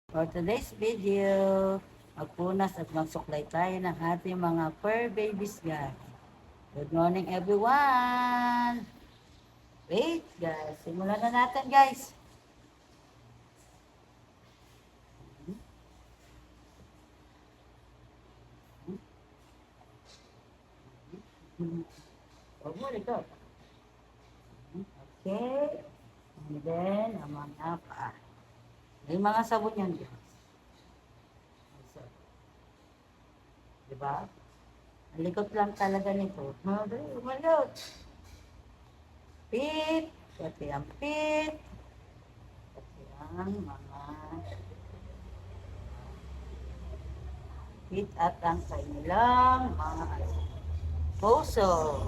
For today's video, magpunas at magsuklay tayo ng ating mga fur babies guys. Good morning everyone! Wait guys, simulan na natin guys. Huwag mo ito. Okay. And then, ang mga pa. May mga sabon yan guys. Diba? Ang likot lang talaga nito. Malot. Pit. Pati ang pit. Pati ang mga pit at ang kanilang mga puso.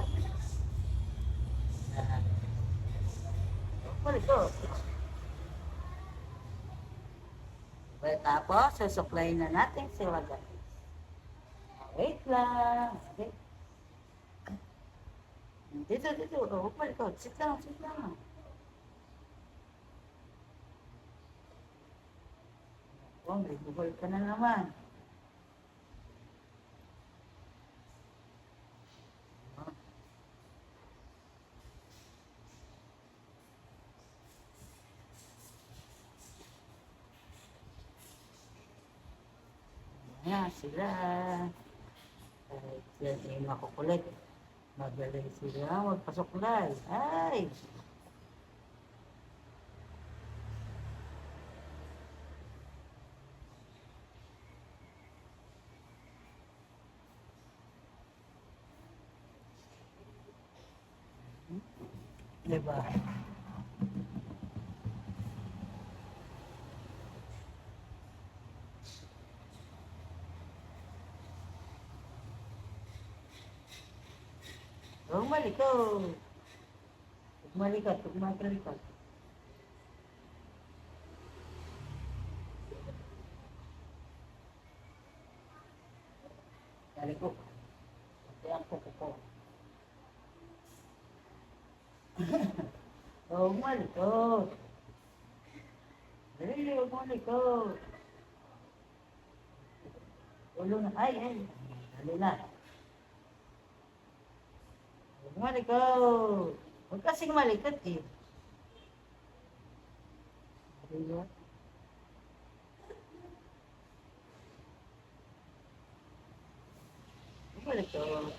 Ito. Well, tapos, susuklayin na natin sila guys. Wait lang. Okay. Dito. Oh, ito. Sit down. Oh, may bukol ka na naman. Ayan sila. Sila ay makukulit. Magaling sila magpasuklay. Ay! Diba? Malikot. Malikot. Malikot. Ito ang kuko ko. Malikot. Dali, malikot. Ulo na. Ay. Dali na. Malikot. Huwag kasing malikot eh. Diba? Malikot.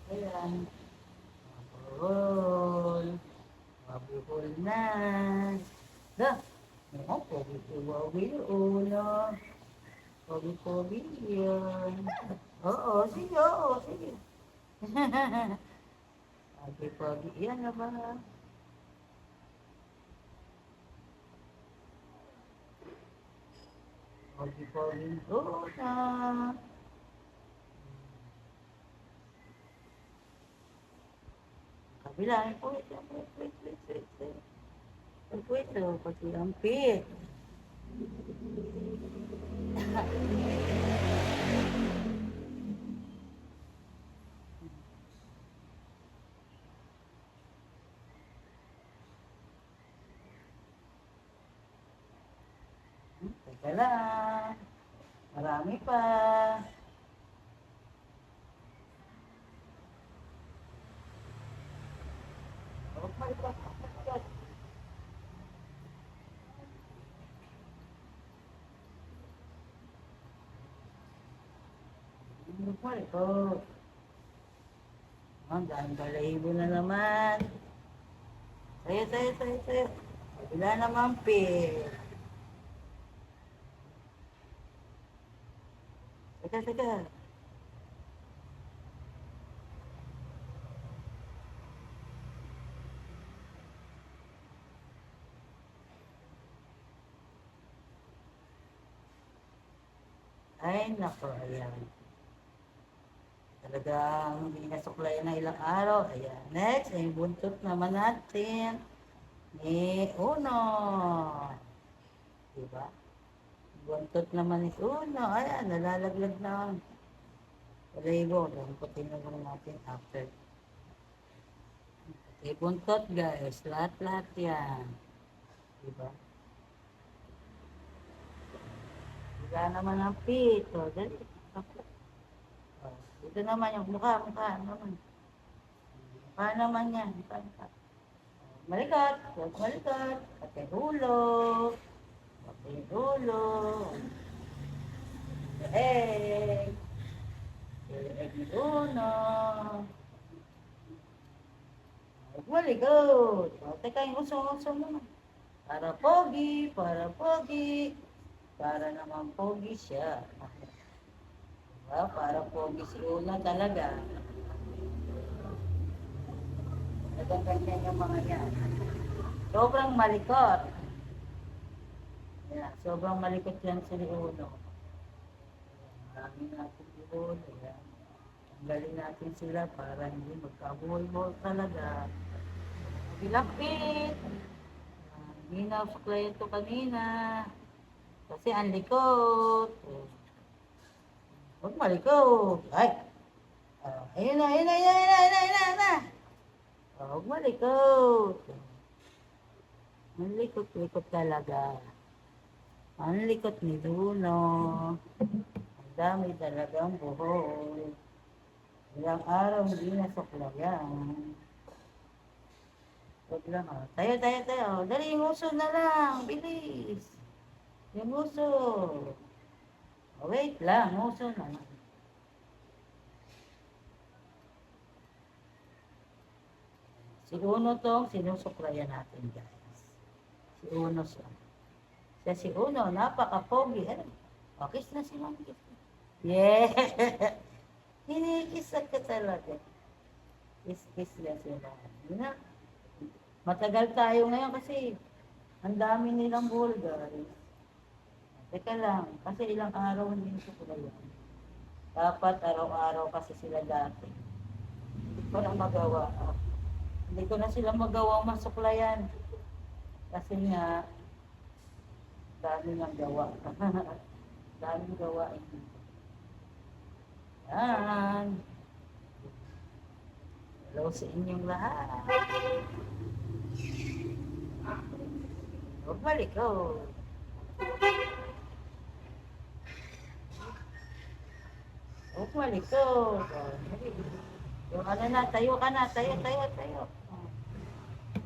Ayan. Mabuhol na. Da. Pogi-pogi yun. Pogi-pogi yun. Sige. Pogi-pogi yan na ba? Pogi-pogi yun. Kabilang po ito. Wait. Pati ang pit. Teka lang. Marami pa. Malikot. Ang dahil balahibo na naman. Sayo. Kabila naman, pit. Teka. Ay, nako, ayan. Talagang hindi nasuklay na ilang araw. Ayan. Next, ay buntot naman natin. Ni Uno. Diba? Buntot naman ni Uno. Ayan, nalalaglag na. Balahibo. Lamputin na lang natin after. May buntot guys, lahat-lahat yan. Diba? Wala naman ang pito. Dali. Ako. Oh, dito naman yung mukha naman. Mukha naman yan. Mukha. Malikot, huwag malikot. Pati ulo. Pati ulo. Leeg. Leeg ni uno. Huwag malikot. O, teka, yung uso mo. Para pogi, para pogi. Para naman pogi siya. Diba? Para pogi si Una talaga. Nagaganda yung mga yan. Sobrang malikot. Yan, sobrang malikot yan si Uno. Marami natin yun. Yan. Tanggalin natin sila para hindi magkabuhol-buhol talaga. Bilapit. Hindi na suklayan to kanina. Kasi ang likot. Huwag malikot. Ay! Ayun na. Huwag malikot. Ang likot-likot talaga. Ang likot ni Luno. Ang dami talagang buhol. Ilang araw hindi nasuklayan. Huwag lang Tayo. Dali, yung uso na lang. Bilis. Yung uso. Wait lang, uso na lang. Si Uno tong sinusuklayan natin guys. Si Uno siya. Si Uno, napaka-pogi. Ano? Kiss na si Ma'am. Yeah! Kinikis ka talaga. Kiss na sila. Na. Matagal tayo ngayon kasi ang dami nilang buhol guys. Teka lang, kasi ilang araw hindi suklayan. Dapat araw-araw kasi sila dati. Hindi ko na magawa. Hindi ko na sila magawang masuklayan. Kasi nga, dami ng gawa. Daming gawain. Yan. Hello sa inyong lahat. Huwag malikot. Huwag malikot. Yung ano na, tayo ka na. Tayo.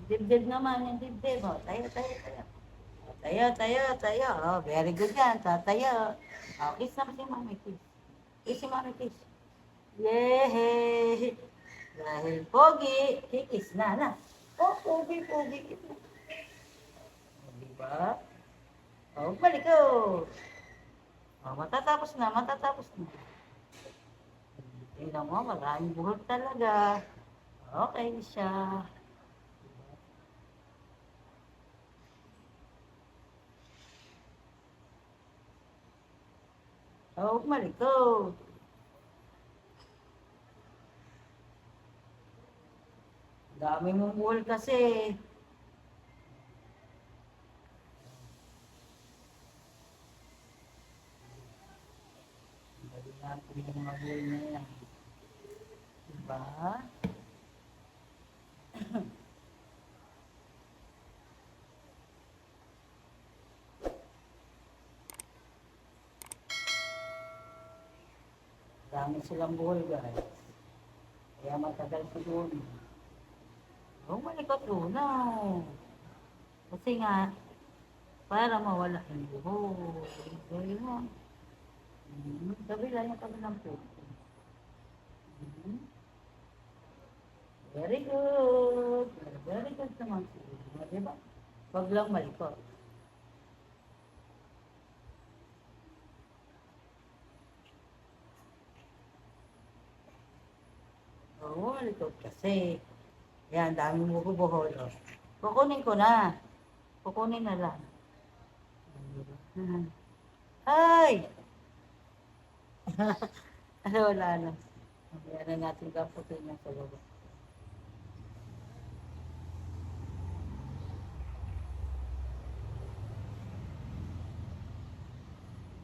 Dibdib naman yung dibdib. Tayo. Tayo. Oh, very good yan. Tatayo. Kiss naman si Mami. Kiss si Mami, kiss. Yay! Dahil pogi, kikis na. Pogi. Diba? Balik ko. Matatapos na. Tingnan mo, maraming buhok talaga. Okay siya. Balik ko. Dami mong buhol kasi. Dali natin yung mga buhol na yan. Diba? Dami silang buhol guys. Kaya matagal siguro. Malikot Una. Kasi nga, para mawala yung buhol. Gawin mo. Kabila yung kabilang po. Very good. Very good naman siya. Diba? Huwag lang malikot. Malikot kasi. Yan, dami mo buhol. Kukunin ko na. Kukunin na lang. Ay! Wala na. Yan na natin kaputin niya sa baba.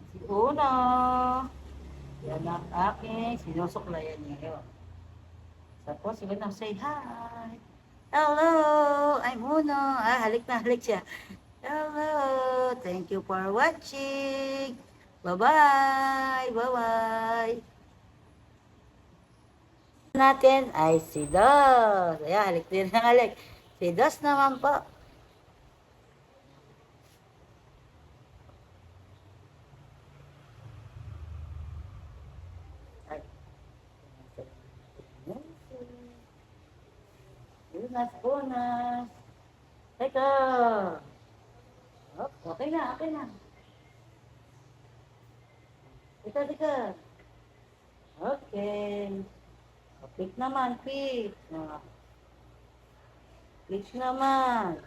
Si Uno. Yan ang aking sinusuklayan niya yun. Tapos, yun ang say hi. Hello! I'm Uno. Halik na halik siya. Hello! Thank you for watching. Bye-bye! Bye-bye! Natin ay si Dos. Ayan, halik din ang halik. Si Dos naman po. Ay. Unas, unas. Teka. Oh, okay na, okay na. Teka, teka. Okay. Pick naman, pick. Pick naman.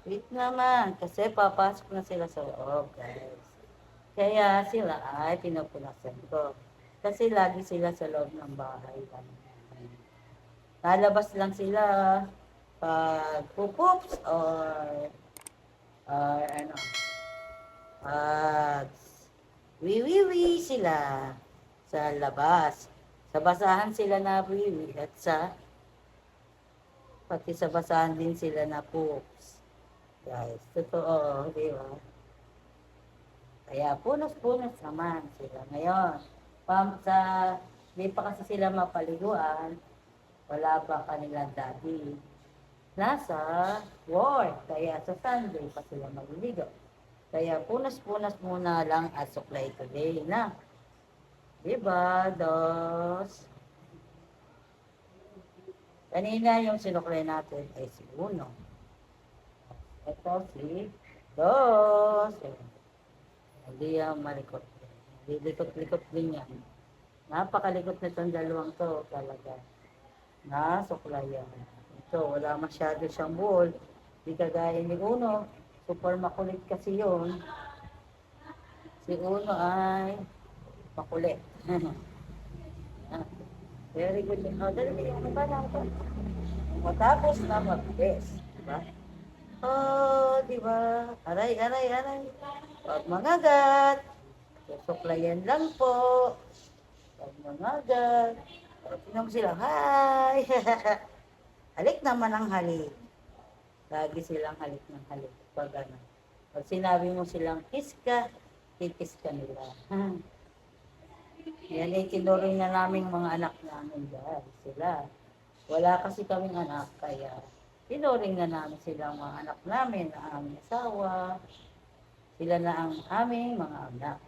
Pick naman. Kasi papasok na sila sa loob, guys. Kaya sila ay pinupunasan ko. Kasi lagi sila sa loob ng bahay. Lalabas lang sila pag pupoops or ano, pag wiwiwi sila sa labas. Sa basahan sila na wiwi at pati sa basahan din sila na poops. Guys, totoo, di ba? Kaya punos-punos naman sila ngayon. Sa, di pa kasi sila mapaliguan, wala pa kanilang daddy. Nasa work, kaya sa Sunday pa sila maliligo. Kaya punas-punas muna lang at suklay today na. Diba, Dos? Kanina yung sinuklay natin ay si Uno. Ito si Dos. Hindi yan malikot. Lilikot-likot din yan. Napakalikot na itong dalawang to talaga. Nasuklayan. Ito, wala masyado siyang buhol. Di kagaya ni Uno. Super makulit kasi yun. Si Uno ay makulit. Very good. Oh, dali, ano ba lang ito? Matapos na mag-best. Diba? Oh, diba? Aray, aray, aray. Pag mangagat. Susuklayan lang po. Pag mangagat. Tingnan mo sila, hi! Halik naman ang halik. Lagi silang halik ng halik. Pag ano. Pag sinabi mo silang kiss ka, kikis ka nila. Yan ay tinuring na naming mga anak namin guys. Sila. Wala kasi kaming anak, kaya tinuring na namin silang mga anak namin, ang aming asawa. Sila na ang aming mga anak.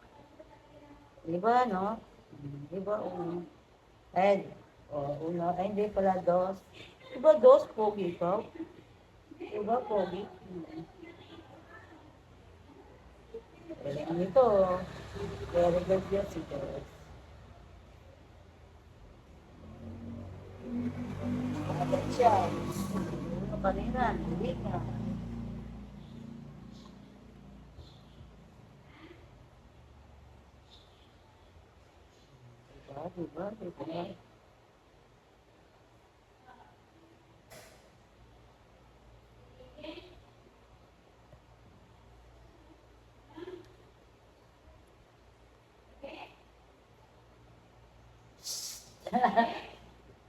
Diba, no? Diba, Ed, Uno, ay hindi pala Dos. Diba Dos, pogi ikaw? Diba, pogi? Galing nito. Very good yun si Dos. Kapag siya, Uno kanina, hindi nga. Diba?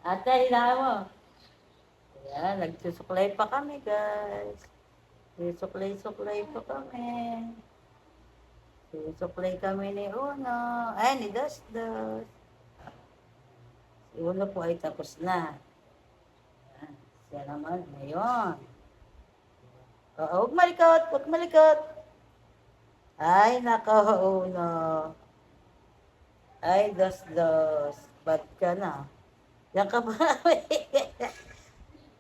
Ate, hila mo. Ayan, nagsusuklay pa kami, guys. Susuklay-suklay pa kami. Susuklay kami ni Uno. Ay, ni Dos. Si Uno po ay tapos na. Ayan, siya naman, ngayon. Oo, huwag malikot, huwag malikot. Ay, nako, Uno. Ay, Dos. Bad ka na. Yan ka pa.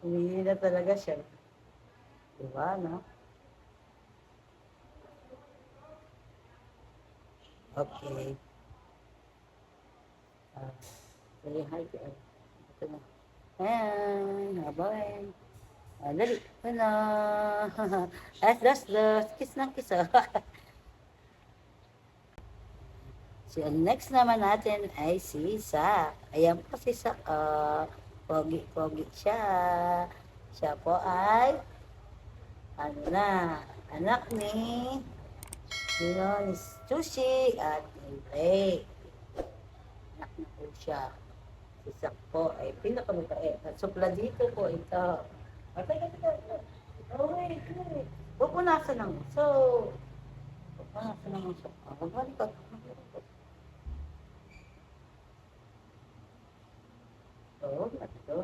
Hindi na talaga siya. Diba, no? Okay. Say hi to all. Ito na. Ayan, habay. Dali. Ano? Das. Kiss ng kiss. So, next naman natin ay si Sak. Ayan po si Sak. Pogi siya. Siya po ay ano na, anak ni ni Sushi at ni Ray. Anak na po siya. Si Sak po ay pinakamabait. At supla dito po ito. Teka. Oh, wait. Pupunasan lang. So, pupunasan lang siya. Magbalikat. Oo, ito.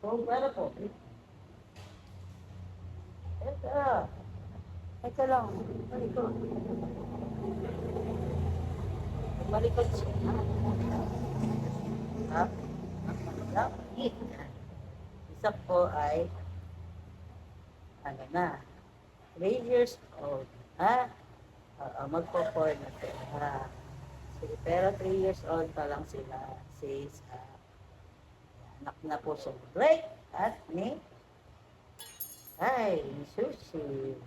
Oh, para po. Teka. Teka lang. Malikot. Malikot siya. Ha? Lapit. Isa po ay, ano na, 3 years old. Ha? Magpo-4 na sila. Sige, pero 3 years old pa lang sila. Sis, anak na po siya. Break at ni, ay, ni Sushi.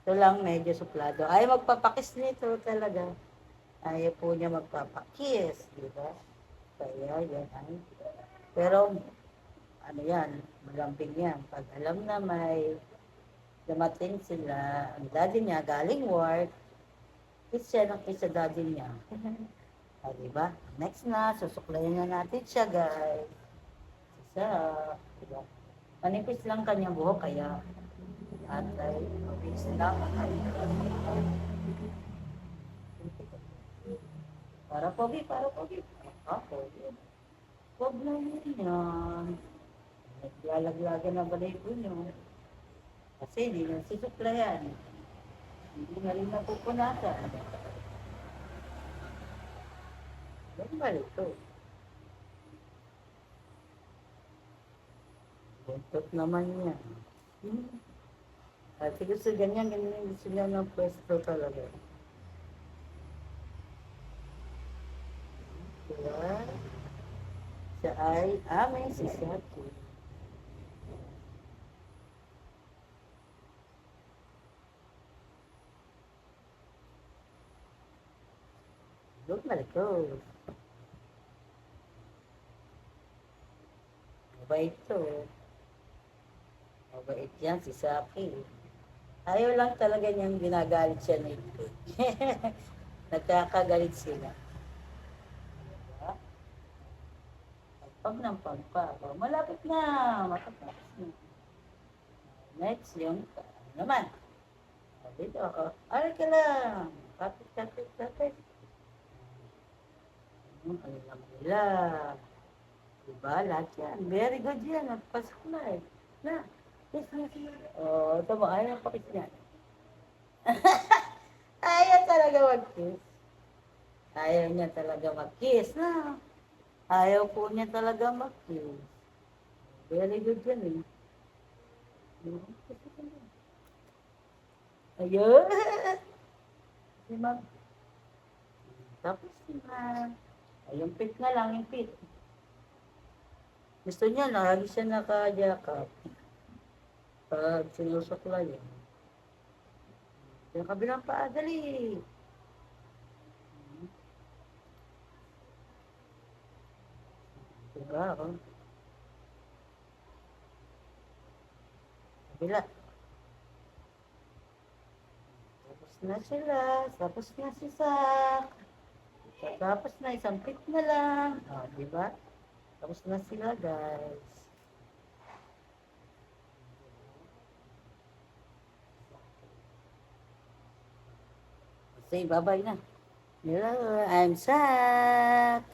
Ito lang medyo suplado. Ay, magpapakis nito talaga. Ayaw po niya magpapakis, di ba? Kaya yan ay. Pero, ano yan, malambing yan. Pag alam na may dumating sila, ang daddy niya galing work, kiss siya ng kiss sa daddy niya. Diba? Next na, susuklayin na natin siya, guys. Isa, diba? Manipis lang kanyang buhok, kaya at ay mabilis lang. Para pogi. Pogi. Huwag na yun yan. Naglalaglagan na balay po nyo. Kasi hindi na susuklayan. Hindi na rin napupunasan. Yan ba ito? Buntot naman yan. At gusto ganyan yung gusto niya ng pwesto talaga. Diba? Siya ay aming si Saki. Look na ito. Mabait to. Mabait yan si Saki. Ayaw lang talaga niyang ginagalit siya nito. Nagkakagalit sila. Diba? Pag ng pagpapa. Malapit na. Matapos na. Next, yung naman. Dito ako. Aray ka lang. Kapit. Ano lang nila. Diba? Lahat yan. Very good yan. Nagpasok na eh. Na. Kiss na siya. Oh, ito mo. Ayaw ang pakis niya. Ayaw talaga mag-kiss. Ayaw niya talaga mag-kiss. Na. Ayaw po niya talaga mag-kiss. Very good yan eh. Ayun. Si ma'am. Tapos na. Ay, yung pit na lang, yung pit. Gusto niya, lagi siya nakajakap. Pag sinusukla yun. Yung kabilang paa, dali. Diba, oh. Kabila. Tapos na sila. Tapos na si Sak. Tapos na, isang pit na lang. Diba? Tapos na sila, guys. Say bye-bye na. Hello, I'm Sak.